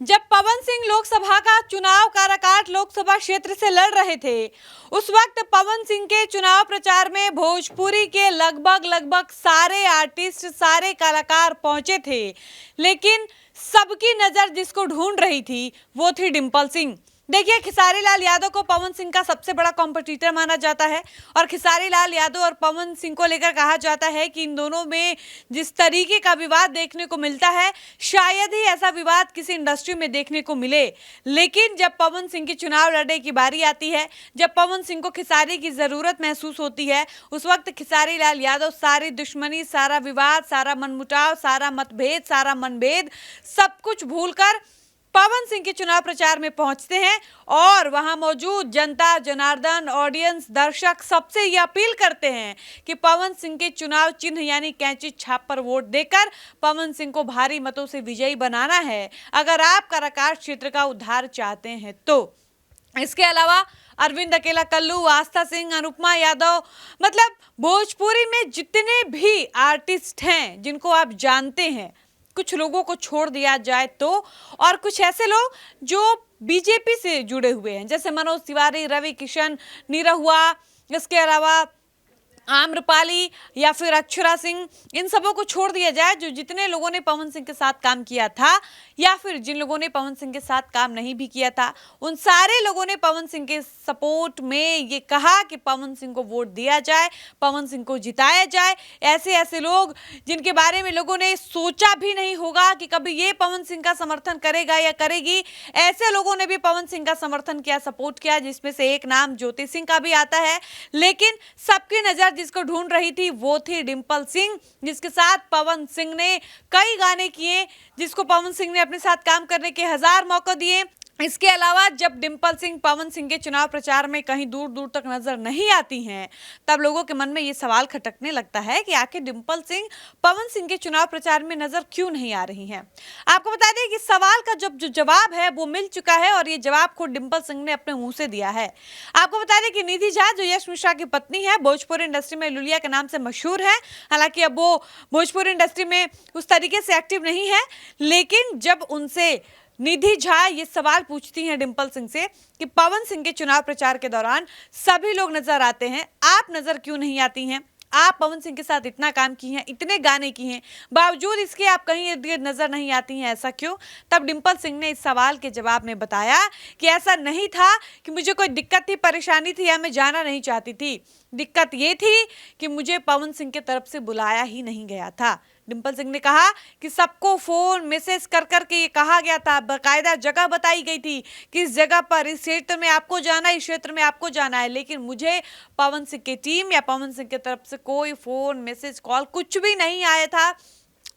जब पवन सिंह लोकसभा का चुनाव काराकाट लोकसभा क्षेत्र से लड़ रहे थे, उस वक्त पवन सिंह के चुनाव प्रचार में भोजपुरी के लगभग सारे आर्टिस्ट, सारे कलाकार पहुंचे थे। लेकिन सबकी नजर जिसको ढूंढ रही थी वो थी डिंपल सिंह। देखिए, खेसारी लाल यादव को पवन सिंह का सबसे बड़ा कॉम्पिटिटर माना जाता है और खेसारी लाल यादव और पवन सिंह को लेकर कहा जाता है कि इन दोनों में जिस तरीके का विवाद देखने को मिलता है, शायद ही ऐसा विवाद किसी इंडस्ट्री में देखने को मिले। लेकिन जब पवन सिंह की चुनाव लड़ने की बारी आती है, जब पवन सिंह को खेसारी की जरूरत महसूस होती है, उस वक्त खेसारी लाल यादव सारी दुश्मनी, सारा विवाद, सारा मनमुटाव, सारा मतभेद, सारा मनभेद सब कुछ भूलकर पवन सिंह के चुनाव प्रचार में पहुंचते हैं और वहां मौजूद जनता, जनार्दन, ऑडियंस, दर्शक सबसे ये अपील करते हैं कि पवन सिंह के चुनाव चिन्ह यानी कैंची छाप पर वोट देकर पवन सिंह को भारी मतों से विजयी बनाना है, अगर आप काराकाट क्षेत्र का उद्धार चाहते हैं तो। इसके अलावा अरविंद अकेला कल्लू, आस्था सिंह, अनुपमा यादव, मतलब भोजपुरी में जितने भी आर्टिस्ट हैं जिनको आप जानते हैं, कुछ लोगों को छोड़ दिया जाए तो, और कुछ ऐसे लोग जो बीजेपी से जुड़े हुए हैं जैसे मनोज तिवारी, रवि किशन, निरहुआ, इसके अलावा आम्रपाली या फिर अक्षरा सिंह, इन सबों को छोड़ दिया जाए। जो जितने लोगों ने पवन सिंह के साथ काम किया था या फिर जिन लोगों ने पवन सिंह के साथ काम नहीं भी किया था, उन सारे लोगों ने पवन सिंह के सपोर्ट में ये कहा कि पवन सिंह को वोट दिया जाए, पवन सिंह को जिताया जाए। ऐसे ऐसे लोग जिनके बारे में लोगों ने सोचा भी नहीं होगा कि कभी ये पवन सिंह का समर्थन करेगा या करेगी, ऐसे लोगों ने भी पवन सिंह का समर्थन किया, सपोर्ट किया, जिसमें से एक नाम ज्योति सिंह का भी आता है। लेकिन सबकी नजर जिसको ढूंढ रही थी वो थी डिंपल सिंह, जिसके साथ पवन सिंह ने कई गाने किए, जिसको पवन सिंह ने अपने साथ काम करने के 1000 मौके दिए। इसके अलावा जब डिंपल सिंह पवन सिंह के चुनाव प्रचार में कहीं दूर दूर तक नजर नहीं आती हैं, तब लोगों के मन में ये सवाल खटकने लगता है कि आखिर डिंपल सिंह पवन सिंह के चुनाव प्रचार में नजर क्यों नहीं आ रही हैं। आपको बता दें कि सवाल का जो जवाब है वो मिल चुका है और ये जवाब खुद डिंपल सिंह ने अपने मुंह से दिया है। आपको बता दें कि निधि झा, जो यश मिश्रा की पत्नी है, भोजपुरी इंडस्ट्री में लुलिया के नाम से मशहूर है। हालांकि अब वो भोजपुरी इंडस्ट्री में उस तरीके से एक्टिव नहीं है, लेकिन जब उनसे निधि झा ये सवाल पूछती हैं डिंपल सिंह से कि पवन सिंह के चुनाव प्रचार के दौरान सभी लोग नजर आते हैं, आप नजर क्यों नहीं आती हैं? आप पवन सिंह के साथ इतना काम की हैं, इतने गाने की हैं, बावजूद इसके आप कहीं इर्द गिर्द नजर नहीं आती हैं, ऐसा क्यों? तब डिंपल सिंह ने इस सवाल के जवाब में बताया कि ऐसा नहीं था कि मुझे कोई दिक्कत थी, परेशानी थी या मैं जाना नहीं चाहती थी। दिक्कत ये थी कि मुझे पवन सिंह की तरफ से बुलाया ही नहीं गया था। डिंपल सिंह ने कहा कि सबको फोन मैसेज कर करके ये कहा गया था, बाकायदा जगह बताई गई थी कि इस जगह पर, इस क्षेत्र में आपको जाना है, इस क्षेत्र में आपको जाना है, लेकिन मुझे पवन सिंह की टीम या पवन सिंह की तरफ से कोई फोन मैसेज कॉल कुछ भी नहीं आया था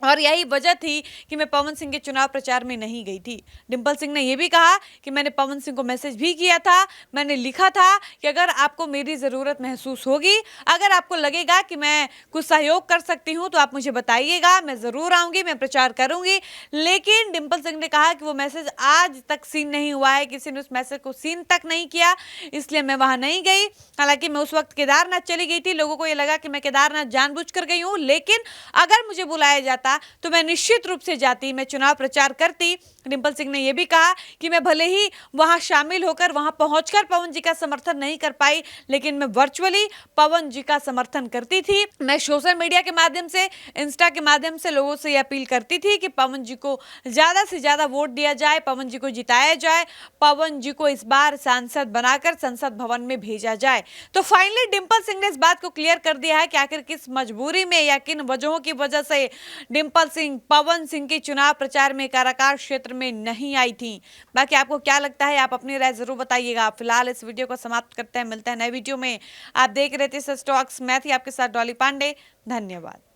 और यही वजह थी कि मैं पवन सिंह के चुनाव प्रचार में नहीं गई थी। डिंपल सिंह ने यह भी कहा कि मैंने पवन सिंह को मैसेज भी किया था, मैंने लिखा था कि अगर आपको मेरी ज़रूरत महसूस होगी, अगर आपको लगेगा कि मैं कुछ सहयोग कर सकती हूं तो आप मुझे बताइएगा, मैं ज़रूर आऊँगी, मैं प्रचार करूँगी। लेकिन डिंपल सिंह ने कहा कि वो मैसेज आज तक सीन नहीं हुआ है, किसी ने उस मैसेज को सीन तक नहीं किया, इसलिए मैं वहाँ नहीं गई। हालांकि मैं उस वक्त केदारनाथ चली गई थी, लोगों को ये लगा कि मैं केदारनाथ जानबूझकर गई हूँ, लेकिन अगर मुझे बुलाया जाता तो मैं निश्चित रूप से जाती, मैं चुनाव प्रचार करती। डिंपल सिंह ने यह भी कहा कि मैं भले ही वहां शामिल होकर, वहां पहुंचकर पवन जी का समर्थन नहीं कर पाई, लेकिन मैं वर्चुअली पवन जी का समर्थन करती थी। मैं सोशल मीडिया के माध्यम से, इंस्टा के माध्यम से लोगों से यह अपील करती थी कि पवन जी को ज्यादा से ज्यादा वोट दिया जाए, पवन जी को जिताया जाए, पवन जी को इस बार सांसद बनाकर संसद भवन में भेजा जाए। तो फाइनली डिंपल सिंह ने इस बात को क्लियर कर दिया है कि आखिर किस मजबूरी में या किन वजहों की वजह से डिंपल सिंह पवन सिंह के चुनाव प्रचार में काराकाट क्षेत्र में नहीं आई थी। बाकी आपको क्या लगता है, आप अपनी राय जरूर बताइएगा। फिलहाल इस वीडियो को समाप्त करते हैं, मिलते हैं नए वीडियो में। आप देख रहे थे सच टॉक्स, मैं थी आपके साथ डॉली पांडे। धन्यवाद।